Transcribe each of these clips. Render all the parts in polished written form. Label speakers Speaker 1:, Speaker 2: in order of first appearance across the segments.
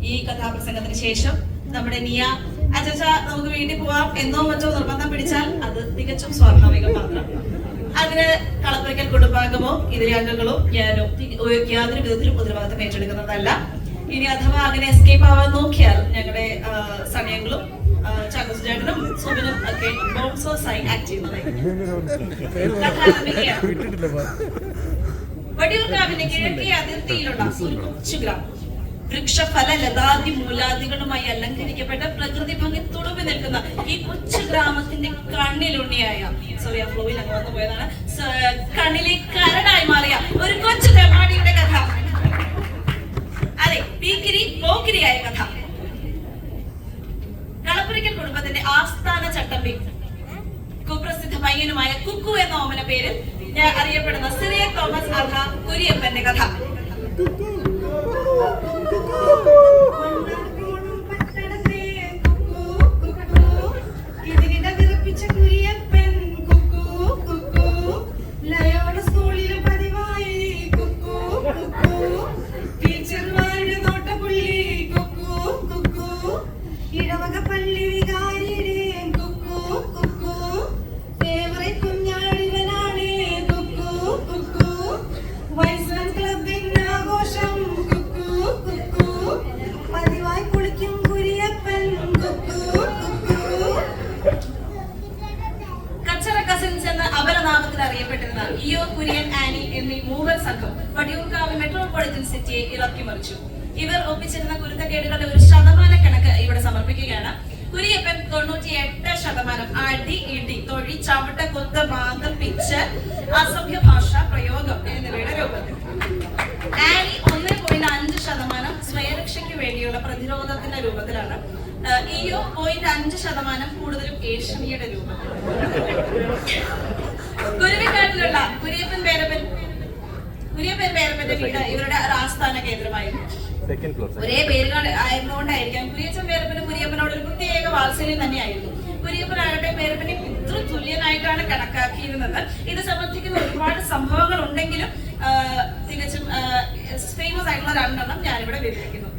Speaker 1: ഈ കഥാപ്രസംഗത്തിന് ശേഷം നമ്മുടെ നിയ അച്ഛ നമുക്ക് വീട്ടിൽ പോവാം എന്നോ മറ്റോ നിർബന്ധം പിടിച്ചാൽ അത് തികച്ചും സ്വാഭാവികം മാത്രം. അതിന് കളപ്പുരയ്ക്കൽ കുടുംബാംഗമോ ഇതിലെ അംഗങ്ങളോ ഞാനോ യാതൊരു വിധത്തിലും ഉത്തരവാദിത്തം ഏറ്റെടുക്കുന്നതല്ല. ഇനി അഥവാ അങ്ങനെ എസ്കേപ്പ് ആവാൻ നോക്കിയാൽ ഞങ്ങളുടെ സമയങ്ങളും ചാക്കോസ് ചേട്ടനും സുബിനും ഒക്കെ ബൗൺസേഴ്സായി ആക്ട് ചെയ്യുന്നതായിരിക്കും. വടിയൂർക്കാവിന്റെ കിഴക്കേ അതിർത്തിയിലുള്ള ഒരു കൊച്ചു ഗ്രാമം വൃക്ഷഫല ലതാദി മൂലാദികളുമായി അലങ്കരിക്കപ്പെട്ട പ്രകൃതി ഭംഗി തുളുമ്പി നിൽക്കുന്ന ഈ കൊച്ചു ഗ്രാമത്തിന്റെ കണ്ണിലുണ്ണിയായ സോറി ആ ഫ്ലോയിൽ അങ്ങ് വന്നു പോയതാണ്, കണ്ണിലെ കരടായി മാറിയ ഒരു കൊച്ചു തെമ്മാടിയുടെ കഥ. അതെ, പീക്കിരി പോക്കിരിയായ കഥ. കളപ്പുരയ്ക്കൽ കുടുംബത്തിന്റെ ആസ്ഥാന ചട്ടമ്പി കുപ്രസിദ്ധ പയ്യനുമായ കുക്കു എന്ന ഓമന പേരിൽ അറിയപ്പെടുന്ന സിറിയക് തോമസ് അഥവാ കുര്യപ്പന്റെ കഥ. അറിയപ്പെട്ടിരുന്ന ഇയോ കുര്യൻ ആനി എന്നീ മൂവർ സംഘം വടിയൂർക്കാവ് മെട്രോപൊളിറ്റൻ സിറ്റിയെ ഇളക്കി മറിച്ചു. ഇവർ ഒപ്പിച്ചിരുന്ന കുരുത്തക്കേടുകളുടെ ഒരു ശതമാനക്കണക്ക് ഇവിടെ സമർപ്പിക്കുകയാണ്. കുര്യപ്പൻ 98% അടി, ഇടി, തൊഴി, ചവിട്ട, കൊത്ത, മാന്തം, പിച്ച്, അസഭ്യ ഭാഷ പ്രയോഗം എന്നിവയുടെ രൂപത്തിൽ. ആനി 1.5% സ്വയരക്ഷയ്ക്ക് വേണ്ടിയുള്ള പ്രതിരോധത്തിന്റെ രൂപത്തിലാണ്. ഇയോ 0.5% കൂടുതലും ഏഷ്യയുടെ രൂപത്തിൽ. കുരുവിക്കാട്ടിലുള്ള കുര്യപ്പൻ പേരപ്പന്റെ വീട് ഇവരുടെ ആസ്ഥാന കേന്ദ്രമായിരുന്നു. ഒരേ പേരുകൾ ആയിരുന്നുകൊണ്ടായിരിക്കാം കുര്യച്ചൻ പേരപ്പന് കുര്യപ്പനോട് ഒരു പ്രത്യേക വാത്സല്യം തന്നെയായിരുന്നു. കുര്യപ്പനാകട്ടെ പേരപ്പനെ പിതൃ തുല്യനായിട്ടാണ് കണക്കാക്കിയിരുന്നത്. ഇത് സംബന്ധിക്കുന്ന ഒരുപാട് സംഭവങ്ങൾ ഉണ്ടെങ്കിലും തികച്ചും ഫേമസ് ആയിട്ടുള്ള രണ്ടെണ്ണം ഞാനിവിടെ വിവരിക്കുന്നു.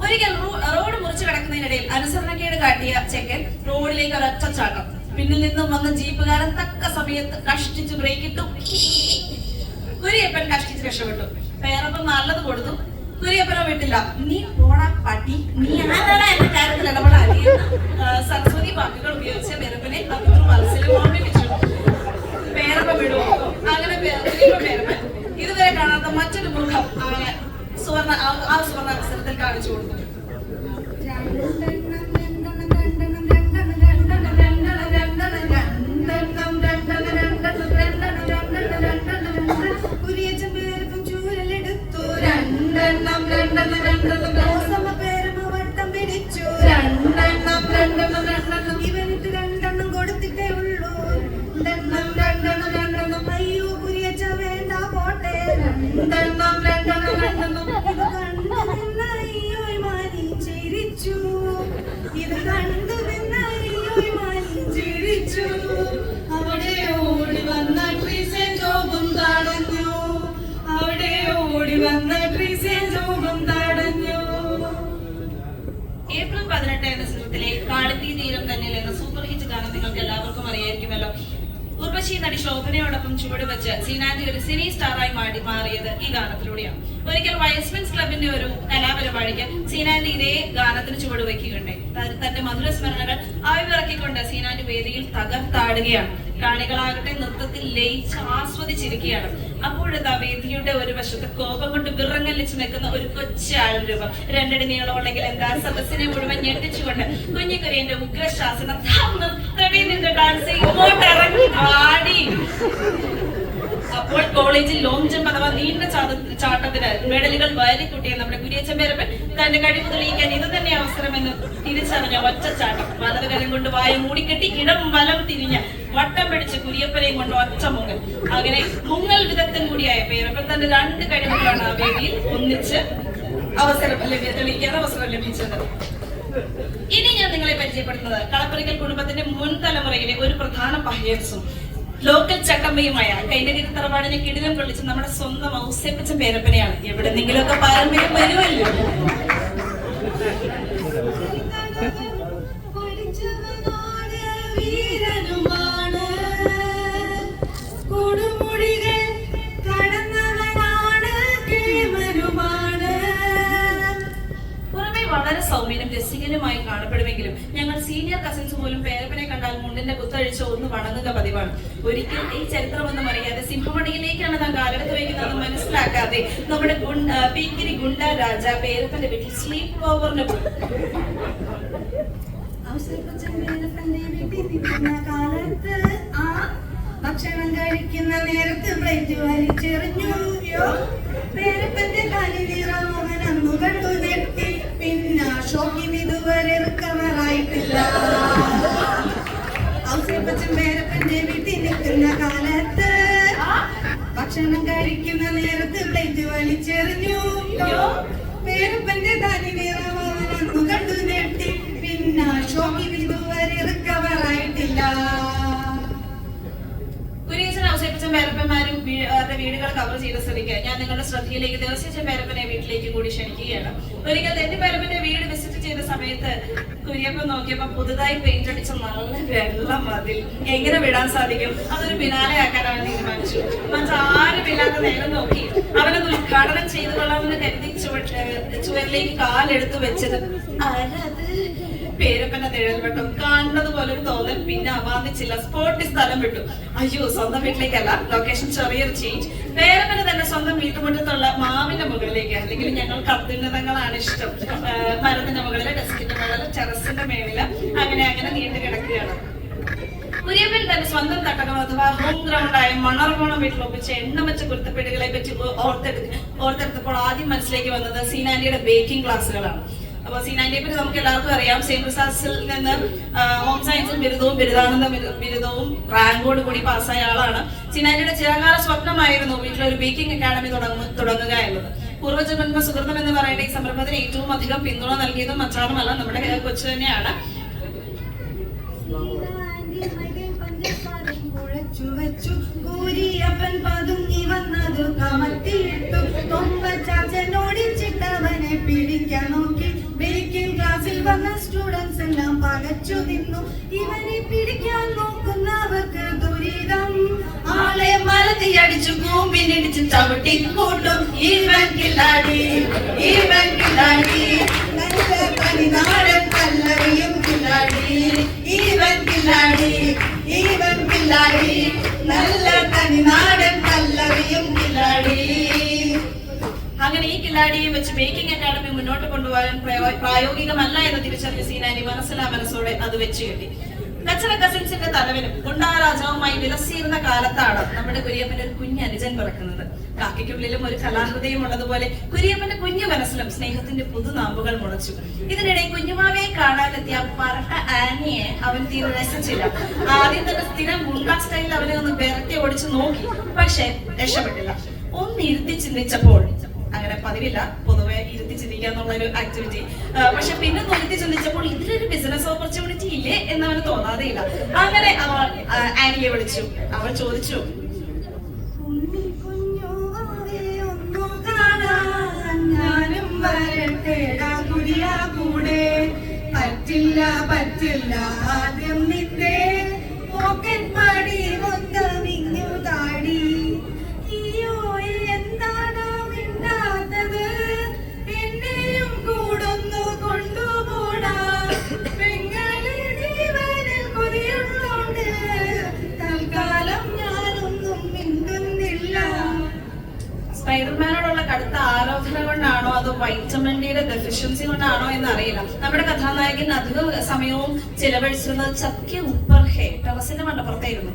Speaker 1: ഒരിക്കൽ റോഡ് മുറിച്ചു കിടക്കുന്നതിനിടയിൽ അനുസരണക്കേട് കാട്ടിയ ചെക്കൻ റോഡിലേക്ക് ഒരൊറ്റ ചാട്ടം. പിന്നിൽ നിന്നും വന്ന ജീപ്പുകാരൻ തക്ക സമയത്ത് കഷ്ടിച്ച് ബ്രേക്ക് ഇട്ടു. കുര്യപ്പൻ കഷ്ടിച്ച് രക്ഷപ്പെട്ടു. പേരപ്പൻ നല്ലത് കൊടുത്തു. കുര്യപ്പനോ വിട്ടില്ല. നീ പോടാ പട്ടി, നീ ആരാണ് എന്റെ കാര്യത്തിൽ ഇടപെടാൻ? സരസ്വതി വാക്കുകൾ ഉപയോഗിച്ച് പേരപ്പനെ മത്സരം ഓർമ്മിപ്പിച്ചു. പേരപ്പൻ വിടുവോ? അങ്ങനെ പേരപ്പൻ ഇതുവരെ കാണാത്ത മറ്റൊരു മുഖം അവനെ സുവർണ അവസരത്തിൽ കാണിച്ചു കൊടുത്തു. വട്ടം പിടിച്ചു. ഇവനിട്ട് 2 കൊടുത്തിട്ടേ ഉള്ളൂ. അയ്യോ കുര്യച്ച വേണ്ട പോട്ടെ. അയ്യോ മാനി ചിരിച്ചു. ഇത് കണ്ടു നിന്ന അയ്യോ മാനി ചിരിച്ചു. അവിടെ ഓടി വന്ന ട്രീസെ ജോബും തടഞ്ഞു. അവിടെ ഓടി വന്ന ട്രീസെ ജോബും തടഞ്ഞു. ഏപ്രിൽ 18 എന്ന സിനിമത്തിലെ കാളിത്തീ തീരം തന്നെ എന്ന സൂപ്പർ ഹിറ്റ് ഗാനം നിങ്ങൾക്ക് എല്ലാവർക്കും അറിയായിരിക്കുമല്ലോ. ഉർവശി നടി ശോഭനയോടൊപ്പം ചുവടുവെച്ച് സീനാന്തി ഒരു സിനി സ്റ്റാറായി മാറിയത് ഈ ഗാനത്തിലൂടെയാണ്. ഒരിക്കൽ വയസ്മെൻസ് ക്ലബിന്റെ ഒരു കലാപരിപാടിക്ക് സീനാന്തി ഇതേ ഗാനത്തിന് ചുവടുവെക്കുകയുണ്ടായി. തന്റെ മധുര സ്മരണകൾ ആവിറക്കിക്കൊണ്ട് സീനാന്തി വേദിയിൽ തകർത്താടുകയാണ്. കാണികളാകട്ടെ നൃത്തത്തിൽ ലയിച്ച് ആസ്വദിച്ചിരിക്കുകയാണ്. അപ്പോഴത്തെ വേദിയുടെ ഒരു വശത്ത് കോപം കൊണ്ട് വിറങ്ങലിച്ച് നിൽക്കുന്ന ഒരു കൊച്ചാൾ രൂപം. 2 അടി നീളമുണ്ടെങ്കിൽ എന്താ സദസ്സിനെ മുഴുവൻ ഞെട്ടിച്ചുകൊണ്ട് കുഞ്ഞിക്കുര്യന്റെ ഉഗ്രശാസനം ഡാൻസ് ഇങ്ങോട്ടിറങ്ങി ആടി. അപ്പോൾ കോളേജിൽ ലോങ് ജമ്പ് അഥവാ നീണ്ട ചാട്ടത്തിന് മെഡലുകൾ വാരിക്കൂട്ടിയ നമ്മുടെ കുര്യച്ചൻ പേരപ്പൻ തന്റെ കഴിവ് തെളിയിക്കാൻ ഇത് തന്നെ അവസരമെന്ന് തിരിച്ചറിഞ്ഞ ഒറ്റച്ചാട്ടം. വലതുകരം കൊണ്ട് വായ മൂടിക്കെട്ടി ഇടം വലം തിരിഞ്ഞ് വട്ടം പിടിച്ച് കുര്യപ്പനെയും കൊണ്ട് ഒറ്റ മുങ്ങൽ. അങ്ങനെ മുങ്ങൽ വിദഗ്ധൻ കൂടിയായ പേരപ്പൻ തന്റെ 2 കഴിവുകളാണ് ആ വേദിയിൽ ഒന്നിച്ച് തെളിയിക്കാൻ അവസരം ലഭിച്ചത്. ഇനി ഞാൻ നിങ്ങളെ പരിചയപ്പെടുന്നത് കളപ്പുരയ്ക്കൽ കുടുംബത്തിന്റെ മുൻ തലമുറയിലെ ഒരു പ്രധാന പഹ്യൻസും ലോക്കൽ ചട്ടമ്പയുമായ കൈനഗിരി തറവാടിനെ കിടിലം കൊള്ളിച്ച് നമ്മുടെ സ്വന്തം ഔസേപ്പച്ച പേരപ്പനെയാണ്. എവിടെന്നെങ്കിലുമൊക്കെ പാരമ്പര്യം വരുമല്ലോ. വളരെ സൗമ്യനും രസികനുമായി കാണപ്പെടുമെങ്കിലും ഞങ്ങൾ സീനിയർ കസിൻസ് പോലും പേരപ്പനെ കണ്ടാൽ മുണ്ടിന്റെ കുത്തഴിച്ച് ഒന്ന് വണങ്ങുക പതിവാണ്. ഒരിക്കൽ ഈ ചരിത്രമൊന്നും അറിയാതെ സിംഹമണിയിലേക്കാണ് താൻ കാലെടുത്ത് വയ്ക്കുന്നതെന്ന് മനസ്സിലാക്കാതെ നമ്മുടെ പീക്കിരി ഗുണ്ട രാജ പേരപ്പന്റെ വീട്ടിൽ സ്ലീപ്പ് ഓവറിന് പോയി.
Speaker 2: ഭക്ഷണം കഴിക്കുന്ന നേരത്ത് പ്ലേറ്റ് വലിച്ചെറിഞ്ഞു. പേരപ്പന്റെ കാലിലിറങ്ങുവൻ അന്നു കണ്ടു നെട്ടി. പിന്നെ ഷോക്കിന് ഇതുവരെ റിക്കവറായിട്ടില്ല. ഔസേപ്പച്ചൻ പേരപ്പന്റെ വീട്ടിൽ നിൽക്കുന്ന കാലത്ത് ഭക്ഷണം കഴിക്കുന്ന നേരത്ത് പ്ലേറ്റ് വലിച്ചെറിഞ്ഞു. പേരപ്പന്റെ കാലിലിറങ്ങുവൻ അന്നു കണ്ടു നെട്ടി. പിന്നെ ഷോക്കിന് ഇതുവരെ റിക്കവറായിട്ടില്ല.
Speaker 1: ഔസേപ്പച്ചൻ പേരപ്പന്മാരും അവരുടെ വീടുകൾ കവർ ചെയ്ത സ്ഥിതിക്ക് ഞാൻ നിങ്ങളുടെ ശ്രദ്ധയിലേക്ക് ദേവസ്യച്ചൻ പേരപ്പനെ വീട്ടിലേക്ക് കൂടി ക്ഷണിക്കുകയാണ്. ഒരിക്കൽ എന്റെ പേരപ്പന്റെ വീട് വിസിറ്റ് ചെയ്ത സമയത്ത് കുര്യപ്പൻ നോക്കിയപ്പോ പുതുതായി പെയിന്റ് അടിച്ച നല്ല വെള്ളം മതിൽ എങ്ങനെ വിടാൻ സാധിക്കും, അതൊരു ബിനാലയാക്കാൻ അവൻ തീരുമാനിച്ചു. ആരുമില്ലാത്ത നേരം നോക്കി അവനത് ഉദ്ഘാടനം ചെയ്തു കൊള്ളാമെന്ന് കരുതി ചുവരിലേക്ക് കാലെടുത്തു വെച്ചത് ആരത് പേരപ്പന്റെ നിഴൽവട്ടം കാണുന്നത് പോലെ ഒരു തോന്നൽ. പിന്നെ അവാദിച്ചില്ല, സ്പോട്ടിൽ സ്ഥലം വിട്ടു. അയ്യോ, സ്വന്തം വീട്ടിലേക്കല്ല, ലൊക്കേഷൻ ചെറിയൊരു ചേഞ്ച്. പേരപ്പന് തന്നെ സ്വന്തം വീട്ടുമുറ്റത്തുള്ള മാവിന്റെ മുകളിലേക്ക്, അല്ലെങ്കിൽ ഞങ്ങൾക്ക് അത്യുന്നതങ്ങളാണ് ഇഷ്ടം. മരത്തിന്റെ മുകളില്, ഡെസ്കിന്റെ മുകളില്, ടെറസിന്റെ മേളില്, അങ്ങനെ അങ്ങനെ നീണ്ടു കിടക്കുകയാണ്. കുര്യപ്പൻ തന്റെ സ്വന്തം തട്ടകം അഥവാ ഹോം ഗ്രൗണ്ടായ മണർകോണം വീട്ടിലൊപ്പിച്ച എണ്ണമച്ച കുരുത്തപ്പേടുകളെ പറ്റി ഓർത്തെടുത്തപ്പോൾ ആദ്യം മനസ്സിലേക്ക് വന്നത് സീനാന്റിയുടെ ബേക്കിംഗ് ക്ലാസ്സുകളാണ്. അപ്പൊ സീനാന്റിയെ പറ്റി നമുക്ക് എല്ലാവർക്കും അറിയാം. സെയിന്റ് റിസാർട്സിൽ നിന്ന് ഹോം സയൻസും ബിരുദവും ബിരുദാനന്ദ ബിരുദവും റാങ്കോട് കൂടി പാസ്സായ ആളാണ്. സീനാന്റിയുടെ ചിരകാല സ്വപ്നമായിരുന്നു വീട്ടിലൊരു ബേക്കിംഗ് അക്കാദമി തുടങ്ങുക എന്നത്. പൂർവ്വജന്മ സുഹൃതം എന്ന് പറയേണ്ട ഈ സംരംഭത്തിന് ഏറ്റവും അധികം പിന്തുണ നൽകിയതും മറ്റാളുമല്ല, നമ്മുടെ കൊച്ചു തന്നെയാണ്.
Speaker 2: കൂരിയപ്പൻ പതുങ്ങി വന്നതു കമത്തിയിട്ടു. തൊമ്പച്ചാച്ചനോടിച്ചിട്ടവനെ പിടിക്കാൻ നോക്കി. ബേക്കിംഗ് ക്ലാസ്സിൽ വന്ന സ്റ്റുഡൻസ് എല്ലാം പകച്ചു നിന്നു. ഇവനെ പിടിക്കാൻ നോക്കുന്നവർക്ക് ദുരിതം. ആളെ മലത്തിയടിച്ചു കൂമ്പിനിടിച്ച് ചവിട്ടി കൂട്ടും. ഈവൻ കില്ലാടി, ഈവൻ കില്ലാടി, നല്ല തനിനാടൻ കല്ലറിയും കില്ലാടി. ഈവൻ കില്ലാടി, ഈവൻ കില്ലാടി, നല്ല തനിനാടൻ കല്ലറിയും കില്ലാടി.
Speaker 1: അങ്ങനെ ഈ കില്ലാടിയെ വെച്ച് ബേക്കിംഗ് അക്കാദമി മുന്നോട്ട് കൊണ്ടുപോകാൻ പ്രായോഗികമല്ല എന്ന് തിരിച്ചറിഞ്ഞ സീനാനി മനസ്സോടെ അത് വെച്ച് കെട്ടി. കച്ചറ കസിൻസിന്റെ തലവനും ഗുണ്ടാരാജാവുമായി വിലസിയിരുന്ന കാലത്താണ് നമ്മുടെ കുര്യപ്പന്റെ ഒരു കുഞ്ഞനുജൻ പിറക്കുന്നത്. കാക്കയ്ക്കുള്ളിലും ഒരു കലാഹൃദയം ഉള്ളതുപോലെ കുര്യപ്പന്റെ കുഞ്ഞു മനസ്സിലും സ്നേഹത്തിന്റെ പുതുനാമ്പുകൾ മുളച്ചു. ഇതിനിടെ കുഞ്ഞുമാവയെ കാണാനെത്തിയ പറട്ട ആനിയെ അവൻ തീരെ രസിച്ചില്ല. ആദ്യം തന്നെ സ്ഥിരം ഗുണ്ടാ സ്റ്റൈലിൽ അവനെ ഒന്ന് വിരട്ടി ഓടിച്ചു നോക്കി, പക്ഷെ രക്ഷപ്പെട്ടില്ല. ഒന്ന് ഇരുത്തി ചിന്തിച്ചപ്പോൾ, അങ്ങനെ പതിവില്ല പൊതുവെ ഇരുത്തി ചിന്തിക്കുക എന്നുള്ള ഒരു ആക്ടിവിറ്റി, പക്ഷെ പിന്നെ ഇരുത്തി ചിന്തിച്ചപ്പോൾ ഇതിലൊരു ബിസിനസ് ഓപ്പർച്യൂണിറ്റി ഇല്ലേ എന്നവന് തോന്നാതെയില്ല. അങ്ങനെ അവൾ ആനിയെ വിളിച്ചു. അവൾ ചോദിച്ചു,
Speaker 2: ഞാനും വരട്ടേടാ കുടിയാ കൂടെ. പറ്റില്ല പറ്റില്ല, ആദ്യം നിന്റെ പോക്കറ്റ് മണി മൊത്തം ഇങ്ങു താടി. അയ്യോ, എന്താണ് മിണ്ടാത്തത്? എന്നെയും കൂടൊന്നു കൊണ്ടുപോടാ. പെങ്ങളെ ജീവനിൽ കൊതിയുള്ളോണ്ട് തൽക്കാലം ഞാനൊന്നും മിണ്ടുന്നില്ല.
Speaker 1: സ്പൈഡർമാനോടുള്ള കടുത്ത ആരാധന കൊണ്ടാണോ അതോ വൈറ്റമിൻ ഡിയുടെ ഡെഫിഷ്യൻസി കൊണ്ടാണോ എന്നറിയില്ല, നമ്മുടെ കഥാനായകൻ അധിക സമയവും ചിലവഴിച്ചിരുന്നത് ചക്കിയ ഉപ്പർഹേ ടെറസിന്റെ മണ്ടപ്പുറത്തായിരുന്നു.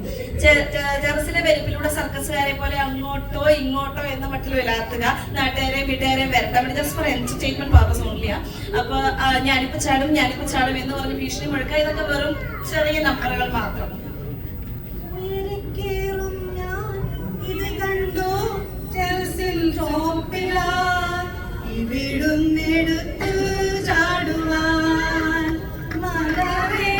Speaker 1: ടെറസിലെ വെരുപ്പിലൂടെ സർക്കസുകാരെ പോലെ അങ്ങോട്ടോ ഇങ്ങോട്ടോ എന്ന മട്ടിൽ വിലാത്തുക, നാട്ടുകാരെയും വീട്ടുകാരെയും വരട്ടാൻ വേണ്ടി ജസ്റ്റ് ഫോർ എന്റർടൈൻമെന്റ് പർപ്പസ് ഓൺലിയാ. അപ്പൊ ഞാനിപ്പോ ചാടും എന്ന് പറഞ്ഞ് ഭീഷണി മുഴക്കുക, ഇതൊക്കെ വെറും ചെറിയ നമ്പറുകൾ മാത്രം.
Speaker 2: ഇവിടുന്ന് എടുത്തു ചാടുവാൻ മലരേ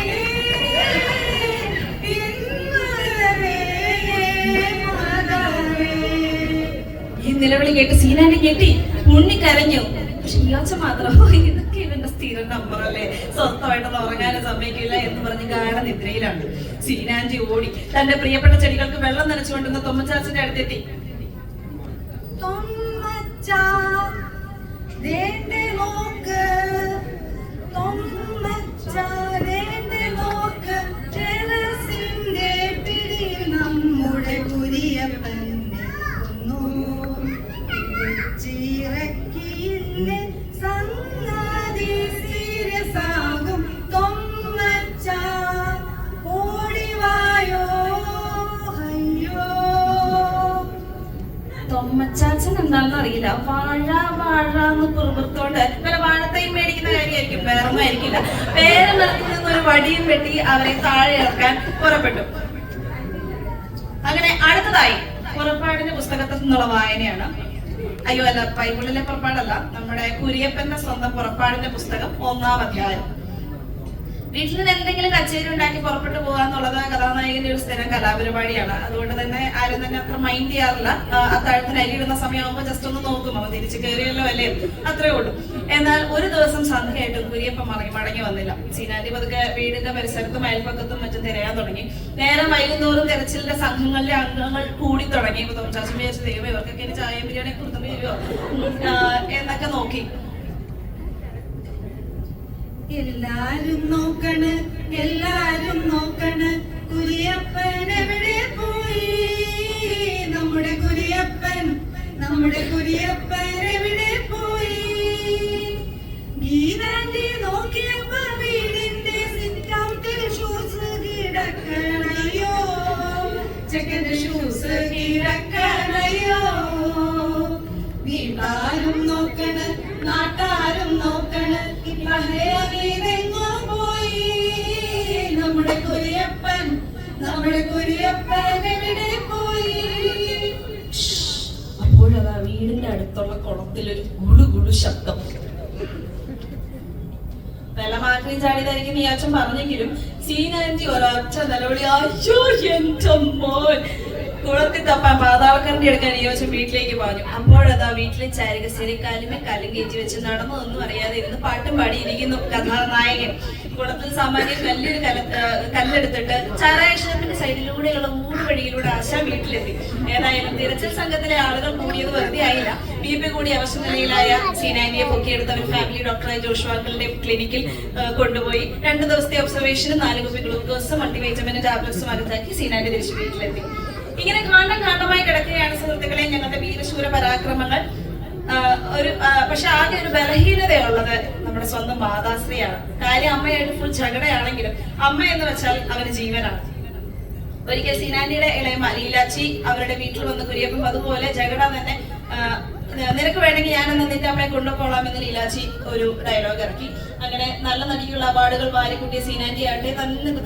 Speaker 1: ഈ നിലവിളി കേട്ട് സീനാനെ കേട്ടി ഉണ്ണി കരഞ്ഞു. പക്ഷെ ഇയാച്ച മാത്രം ഇതൊക്കെ ഇവന്റെ സ്ഥിരം നമ്പർ അല്ലേ, സ്വസ്ഥമായിട്ടൊന്നും ഉറങ്ങാനും സമ്മതിക്കില്ല എന്ന് പറഞ്ഞ് ഗാഠനിദ്രയിലാണ്. സീനാൻജി ഓടി തന്റെ പ്രിയപ്പെട്ട ചെടികൾക്ക് വെള്ളം നനച്ചുകൊണ്ടിരുന്ന തൊമ്മച്ചാച്ചന്റെ അടുത്തെത്തി.
Speaker 2: നമ്മുടെ കുരിയപ്പന്റെ ചീറക്കിന്നെ സംഗതി സീരിയസ് ആകും. തൊമ്മച്ച ഓടിവായോ അയ്യോ.
Speaker 1: തൊമ്മച്ചാച്ചൻ എന്താണെന്ന് അറിയില്ല, വാഴ വാഴ എന്ന് പുറത്തോണ്ട് വല്ല വാഴത്തയും മേടിക്കുന്ന കാര്യമായിരിക്കും, വേറൊന്നും ആയിരിക്കില്ല. വേറെ നിലത്തിൽ നിന്ന് ഒരു വടിയും വെട്ടി അവരെ താഴെ ഇറക്കാൻ പുറപ്പെട്ടു. അങ്ങനെ അടുത്തതായി പുറപ്പാടിന്റെ പുസ്തകത്തിൽ നിന്നുള്ള വായനയാണ്. അയ്യോ അല്ല, ബൈബിളിലെ പുറപ്പാടല്ല, നമ്മുടെ കുര്യപ്പന്റെ സ്വന്തം പുറപ്പാടിന്റെ പുസ്തകം 1-ാം അധ്യായം. വീട്ടിൽ നിന്ന് എന്തെങ്കിലും കച്ചേരി ഉണ്ടാക്കി പുറപ്പെട്ടു പോകാന്നുള്ളത് കഥാനായകന്റെ ഒരു സ്ഥിരം കലാപരിപാടിയാണ്. അതുകൊണ്ട് തന്നെ ആരും തന്നെ അത്ര മൈൻഡ് ചെയ്യാറില്ല. അത്താഴത്തിന് അരിയിടുന്ന സമയമാകുമ്പോൾ ജസ്റ്റ് ഒന്ന് നോക്കും, അവൻ തിരിച്ചു കയറിയല്ലോ അല്ലേ, അത്രേ ഉള്ളൂ. എന്നാൽ ഒരു ദിവസം സന്ധ്യയായിട്ടും കുര്യപ്പൻ മടങ്ങി വന്നില്ല. സീനാന്റി പതുക്കെ വീടിന്റെ പരിസരത്തും അയൽപ്പക്കത്തും മറ്റും തിരയാൻ തുടങ്ങി. നേരം വൈകുന്നോറും തെരച്ചിലിന്റെ സംഘങ്ങളിലെ അംഗങ്ങൾ കൂടി തുടങ്ങി. ഇപ്പൊ തോമച്ചാച്ചൻ വിചാരിച്ച ദൈവം ഇവർക്കൊക്കെ ഇനി ചായയും ബിരിയാണി കൊടുത്തു വരുമോ എന്നൊക്കെ നോക്കി.
Speaker 2: എല്ലാരും നോക്കണ് കുരിയപ്പൻ എവിടെ പോയി, നമ്മുടെ കുരിയപ്പൻ എവിടെ പോയി. ഗീതാന്റി നോക്കിയപ്പോ വീടിന്റെ സിറ്റ് ഔട്ടിൽ ഷൂസ് കിടക്കണയോ, ചെക്കന്റെ ഷൂസ് കിടക്കണയോ. വീട്ടാരും നോക്കണ്, നാട്ടാരും നോക്കണ്, ഇതെങ്ങോ പോയി നമ്മുടെ കുരിയപ്പൻ എവിടെ പോയി.
Speaker 1: അപ്പോഴതാ വീടിന്റെ അടുത്തുള്ള കുളത്തിലൊരു ഗുളു ശബ്ദം. വെള്ളമാക്രീം ചാടിയതായിരിക്കും ഈ അച്ഛൻ പറഞ്ഞെങ്കിലും സീനാന്റി ഒരൊറ്റ നിലവിളി, അയ്യോ എന്റെ മോൻ. കുളത്തിൽ തപ്പാൻ പാതാളക്കരണ്ടി എടുക്കാൻ യോശം വീട്ടിലേക്ക് പറഞ്ഞു. അപ്പോഴതാ വീട്ടിലെ ചാരികസേനക്കാലുമേ കല്ലും കയറ്റി വെച്ച് നടന്നതൊന്നും അറിയാതെ ഇരുന്ന് പാട്ടും പാടിയിരിക്കുന്നു കഥാനായകൻ. കുളത്തിൽ സാമാന്യം കല്ലെടുത്തിട്ട് ചാരായക്ഷേത്രത്തിന്റെ സൈഡിലൂടെയുള്ള ഊടുവഴിയിലൂടെ ആശ വീട്ടിലെത്തി. ഏതായാലും തിരച്ചിൽ സംഘത്തിലെ ആളുകൾ കൂടിയത് വെറുതെ ആയില്ല. BP കൂടി അവശ നിലയിലായ സീനാന്റിയെ പൊക്കിയെടുത്ത് അവർ ഫാമിലി ഡോക്ടറായ ജോഷുവാക്കളുടെ ക്ലിനിക്കിൽ കൊണ്ടുപോയി 2 ദിവസത്തെ ഒബ്സർവേഷനും 4 കുപ്പി ഗ്ലൂക്കോസും മൾട്ടിവൈറ്റമിനും ടാബ്ലറ്റ്സും അകത്താക്കി സീനാന്റി തിരിച്ചു വീട്ടിലെത്തി. ഇങ്ങനെ കാണ്ടമായി കിടക്കുകയാണ് സുഹൃത്തുക്കളെ ഞങ്ങളുടെ വീരശൂര പരാക്രമങ്ങൾ. പക്ഷെ ആകെ ഒരു ബലഹീനതയുള്ളത് നമ്മുടെ സ്വന്തം മാതാശ്രീയാണ്. കാര്യം അമ്മയായിട്ട് ഫുൾ ഝഗടയാണെങ്കിലും അമ്മ എന്ന് വെച്ചാൽ അവന് ജീവനാണ്. ഒരിക്കൽ സീനാന്റിയുടെ ഇളയ ലീലാച്ചി അവരുടെ വീട്ടിൽ വന്ന് കുരിയപ്പം അതുപോലെ ഝഗട തന്നെ, നിനക്ക് വേണമെങ്കിൽ ഞാനെന്ന് നിന്റെ അമ്മയെ കൊണ്ടുപോകാം എന്ന് ലീലാച്ചി ഒരു ഡയലോഗ് ഇറക്കി. അങ്ങനെ നല്ല നടിക്കുള്ള അവാർഡുകൾ വാരിക്കൂട്ടിയ സീനാന്റി ആട്ടെ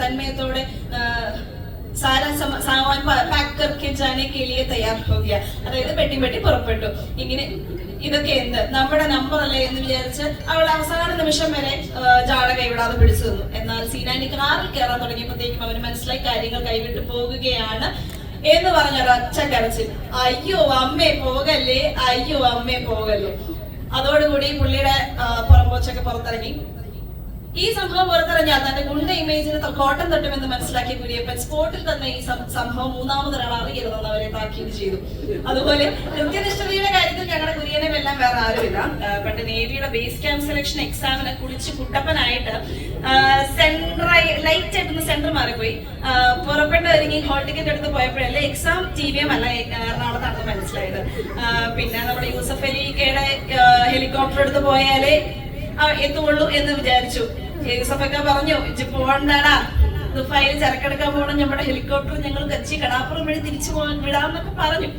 Speaker 1: തന്മയത്തോടെ സാരാ സാമാൻ പാക്ക് करके जाने के लिए तैयार हो गया. അതായത് പെട്ടി പുറപ്പെട്ടു. ഇങ്ങനെ ഇതൊക്കെ എന്ത് നമ്മുടെ നമ്പർ അല്ലേ എന്ന് വിചാരിച്ച് അവൾ അവസാന നിമിഷം വരെ ജാട കൈവിടാതെ പിടിച്ചു നിന്നു. എന്നാൽ സീനാന്റി കാറിൽ കയറാൻ തുടങ്ങിയപ്പോഴത്തേക്കും അവന് മനസ്സിലായി കാര്യങ്ങൾ കൈവിട്ട് പോകുകയാണ് എന്ന് പറഞ്ഞൊരൊറ്റ കരച്ചിൽ, അയ്യോ അമ്മേ പോകല്ലേ, അയ്യോ അമ്മേ പോകല്ലേ. അതോടുകൂടി പുള്ളിയുടെ പുറമ്പോച്ചൊക്കെ പുറത്തിറങ്ങി. ഈ സംഭവം പുറത്തിറങ്ങിയാൽ തന്റെ ഗുണ്ട ഇമേജിന് കോട്ടം തട്ടുമെന്ന് മനസ്സിലാക്കിയ കുര്യപ്പൻ സ്പോട്ടിൽ തന്നെ ഈ സംഭവം 3-മതൊരാൾ അറിയരുതെന്ന് അവരെ താക്കീത് ചെയ്തു. അതുപോലെ കൃത്യനിഷ്ഠതയുടെ കാര്യത്തിൽ ഞങ്ങളുടെ കുര്യനെ എല്ലാം വേറെ ആരുമില്ല. പണ്ട് നേവിയുടെ ബേസ് ക്യാമ്പ് സെലക്ഷൻ എക്സാമിന് കുളിച്ച് കുട്ടപ്പനായിട്ട് ലൈറ്റ് ആയിട്ടൊന്ന് സെന്റർ മാറിപ്പോയി. പുറപ്പെട്ട് ഒരുങ്ങി ഹോൾ ടിക്കറ്റ് എടുത്ത് പോയപ്പോഴല്ലേ എക്സാം TVM അല്ല എറണാകുളത്താണെന്ന് മനസ്സിലായത്. പിന്നെ നമ്മുടെ യൂസഫ് അലിക്കയുടെ ഹെലികോപ്റ്റർ എടുത്ത് പോയാലേ എത്തുള്ളൂ എന്ന് വിചാരിച്ചു. യൂസഫൊക്കെ പറഞ്ഞു, ഇജ്ജ് പോകണ്ടാടാ, ദുബായിൽ ചരക്കെടുക്കാൻ പോകണം, നമ്മുടെ ഹെലികോപ്റ്റർ ഞങ്ങൾ കച്ചി കടാപ്പുറം വഴി തിരിച്ചു പോകാൻ വിടാന്നൊക്കെ പറഞ്ഞു.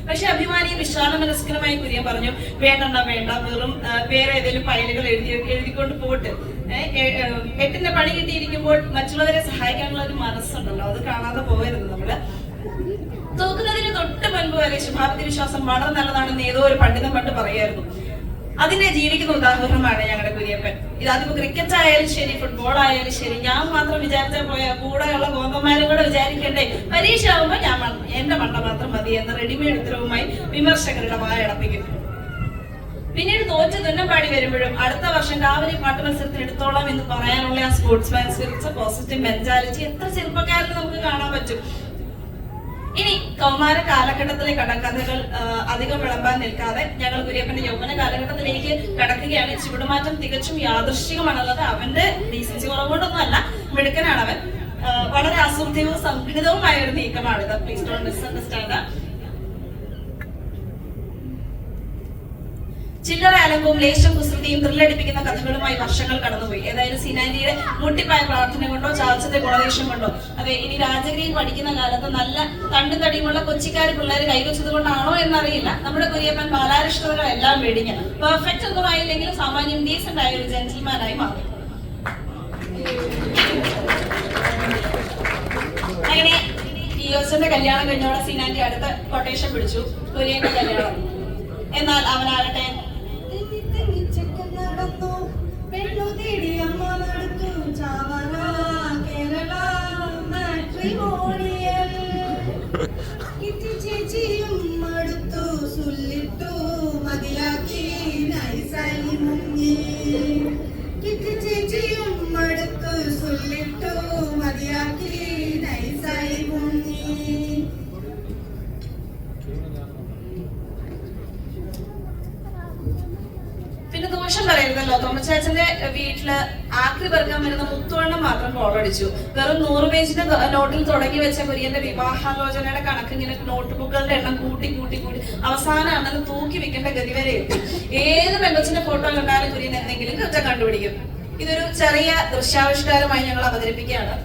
Speaker 1: പക്ഷെ അഭിമാനിയും വിശാല മനസ്കരമായി കുര്യൻ പറഞ്ഞു, വേണ്ട, വെറും വേറെ ഏതെങ്കിലും ഫയലുകൾ എഴുതിക്കൊണ്ട് പോട്ട്. 8ന്റെ പണി കിട്ടിയിരിക്കുമ്പോൾ മറ്റുള്ളവരെ സഹായിക്കാനുള്ള ഒരു മനസ്സുണ്ടല്ലോ, അത് കാണാതെ പോകരുത്. നമ്മള് തോക്കുന്നതിന് തൊട്ട് മുൻപ് വരെ ശുഭാപ്തി വിശ്വാസം വളരെ നല്ലതാണെന്ന് ഏതോ ഒരു പണ്ഡിതൻ പണ്ട് പറയായിരുന്നു. അതിനെ ജീവിക്കുന്ന ഉദാഹരണമാണ് ഞങ്ങളുടെ കുര്യപ്പൻ. അതിപ്പോ ക്രിക്കറ്റ് ആയാലും ശരി, ഫുട്ബോൾ ആയാലും ശരി, ഞാൻ മാത്രം വിചാരിച്ചാൽ പോയാൽ കൂടെയുള്ള ഗോന്തന്മാരും കൂടെ വിചാരിക്കണ്ടേ പരീക്ഷ ആവുമ്പോ എന്റെ മണ്ട മാത്രം മതി എന്ന റെഡിമെയ്ഡ് ഉത്തരവുമായി വിമർശകരുടെ വായടപ്പിക്കും. പിന്നീട് തോറ്റ് തുന്നമ്പാടി വരുമ്പോഴും അടുത്ത വർഷം രാവിലെ പാട്ട് മത്സരത്തിന് എടുത്തോളാം എന്ന് പറയാനുള്ള ആ സ്പോർട്സ്മാൻ സ്പിരിറ്റ്, പോസിറ്റീവ് മെന്റാലിറ്റി എത്ര ചെറുപ്പക്കാരിൽ നമുക്ക് കാണാൻ പറ്റും. ഇനി കൗമാര കാലഘട്ടത്തിലെ കഥകൾ അധികം വിളമ്പാൻ നിൽക്കാതെ ഞങ്ങൾ കുര്യപ്പന്റെ യൗവന കാലഘട്ടത്തിലേക്ക് കടക്കുകയാണ്. ചുവടുമാറ്റം തികച്ചും യാദൃശ്ചികമാണുള്ളത്. അവന്റെ ഡീസൻസി കുറവുകൊണ്ടൊന്നും അല്ല, മിടുക്കനാണ് അവൻ. വളരെ അസൂർദ്യവും സംഘടിതവുമായ ഒരു നീക്കമാണിത്. Please don't misunderstand. ചില്ലറ അലമ്പും ലേശം കുസൃതിയും ത്രില്ലടിപ്പിക്കുന്ന കഥകളുമായി വർഷങ്ങൾ കടന്നുപോയി. ഏതായാലും സീനാന്റിയുടെ മുട്ടിപ്പായ പ്രാർത്ഥന കൊണ്ടോ ചാച്ചത്തെ ഗുണദേശം കൊണ്ടോ അതെ ഇനി രാജഗിരിയിൽ പഠിക്കുന്ന കാലത്ത് നല്ല തണ്ടും തടിയുമുള്ള കൊച്ചിക്കാരി പിള്ളേർ കൈവച്ചത് കൊണ്ടാണോ എന്നറിയില്ല, നമ്മുടെ കുര്യപ്പൻ ബാലാരിഷ്ടതകളെല്ലാം വെടിഞ്ഞ് പെർഫെക്റ്റ് ഒന്നും ആയില്ലെങ്കിലും സാമാന്യം ഡീസന്റ് ആയ ഒരു ജെന്റിൽമാനായി മാറി. അങ്ങനെ ഡിയോസിന്റെ കല്യാണം കഴിഞ്ഞോടെ സീനാന്റി അടുത്ത കൊട്ടേഷൻ പിടിച്ചു, കുര്യന്റെ കല്യാണം. എന്നാൽ അവനാകട്ടെ
Speaker 2: ചേച്ചിയും മടുത്തു സുല്ലിട്ടു മതിയാക്കി നൈസായി മുങ്ങി. ചേച്ചിയും മടുത്തു സുല്ലിട്ടു മതിയാക്കി നൈസായി മുങ്ങി.
Speaker 1: പിന്നെ ദോഷം പറയരുതല്ലോ, തോമച്ചാച്ചന്റെ വീട്ടില് ആക്രി പെറുക്കാൻ വരുന്ന മുത്തുവണ്ണം മാത്രം കോളടിച്ചു. വെറും 100 പേജിന്റെ നോട്ടിൽ തുടങ്ങി വെച്ച കുര്യന്റെ വിവാഹാലോചനയുടെ കണക്ക് ഇങ്ങനെ നോട്ട് ബുക്കുകളുടെ എണ്ണം കൂട്ടി അവസാനം അങ്ങനെ തൂക്കി വെക്കേണ്ട ഗതി വരെ എത്തി. ഏത് പെൺകൊച്ചിന്റെ ഫോട്ടോ കണ്ടാലും കുര്യൻ എന്തെങ്കിലും കുറ്റം കണ്ടുപിടിക്കും. ഇതൊരു ചെറിയ ദൃശ്യാവിഷ്കാരമായി ഞങ്ങൾ അവതരിപ്പിക്കുകയാണ്.